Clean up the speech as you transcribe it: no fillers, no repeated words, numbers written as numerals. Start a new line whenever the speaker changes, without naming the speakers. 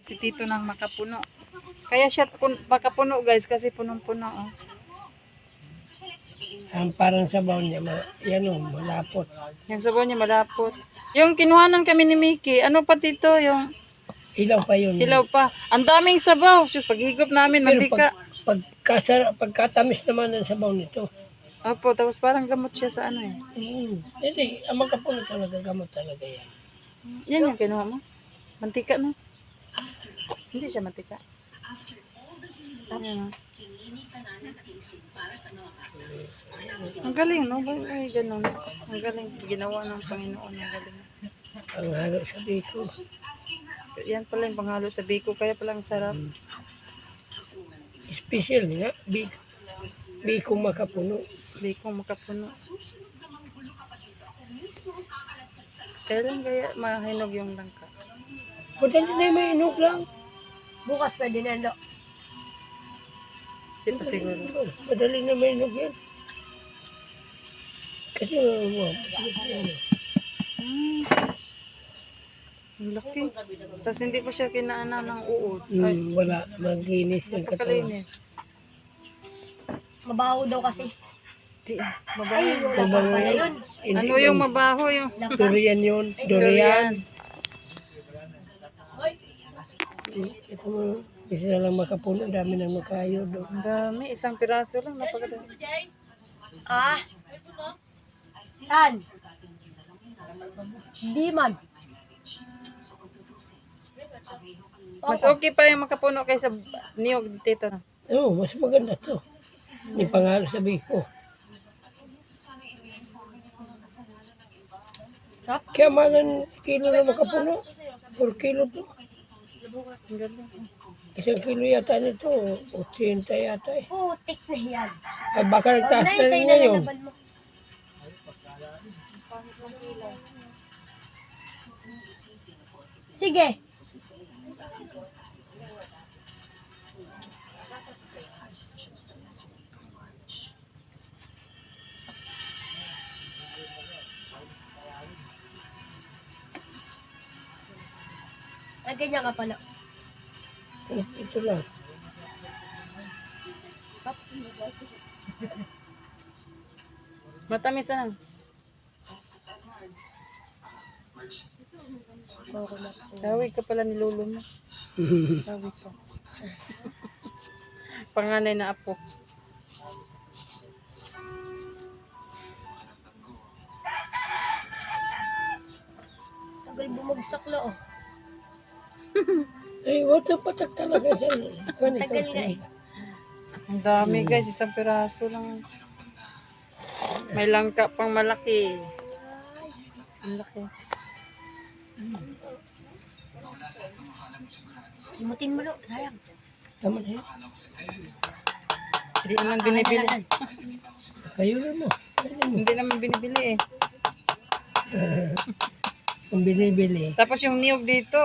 Si Tito ng makapuno. Kaya siya makapuno guys kasi punong-puno. Oh.
Ang parang sabaw niya, yan o, malapot.
Yung sabaw niya malapot. Yung kinuhanan kami ni Mickey, ano pa Tito? Yung
Ilaw pa yun.
hilaw pa. Ang daming sabaw. Sus, paghigop namin,
Pero
mantika.
pagkatamis naman ang sabaw nito.
Opo, tapos parang gamot siya sa ano eh.
Hindi, ang makapuno talaga, gamot talaga yan.
Yan yung kinuha mo. Mantika no? Hindi siya mantika. Ayan, oh. Ang galing, no? Ay, ganun. Ang galing. Ginawa ng Panginoon. Ang galing.
Ang halo sa biko.
Yan pala yung panghalo sa biko. Kaya pala ang sarap.
Special nga, biko. Biko makapuno.
Biko makapuno. Kailan kaya mahinog yung langka?
Madali na may inog lang.
Bukas pwede na ito.
Di pa siguro.
Madali na may inog yan. Kasi
Ang laki. Tapos hindi pa siya kinaana ng uod. Ay,
wala, maginis yung katawan.
napakalinis.
Mabaho daw kasi.
Di,
Ay,
mabaho.
wala pa pala yun.
Ano yung mabaho yung?
Durian yun. Durian. Ito mo, isa lang makapuno, dami nang makayo doon.
Ang dami. Isang piraso lang. Napakadami.
Ah? Saan? Hindi man.
Mas okay pa yung makapuno kaysa niyog dito.
Oo, mas maganda to. Ni pangalo sa biko. Kaya malan kilo na makapuno. 4 kilo to.
Ang ganda.
Isang kilo yata nito, 80 yata eh.
Putik na yan.
Ay, baka
Huwag
nagtaas
na,
na
isa'y
rin
na
ngayon.
lalaban mo. Sige. Ay, ganyan ka pala.
Ito lang.
Matamis na.
Coconut.
Tawid ka pala ni lolo mo. Tawid ka. Panganay na apo.
Tagal bumagsak lo, oh.
Ay, water patak talaga siya.
Tagal nga eh.
Ang dami guys. Isang piraso lang. May langka pang malaki. Ang laki.
Limutin mo lo, sayang.
Tama na yan.
Hindi naman binibili.
Kayo na mo.
Hindi naman binibili eh.
Kung binibili.
Tapos yung niyog dito,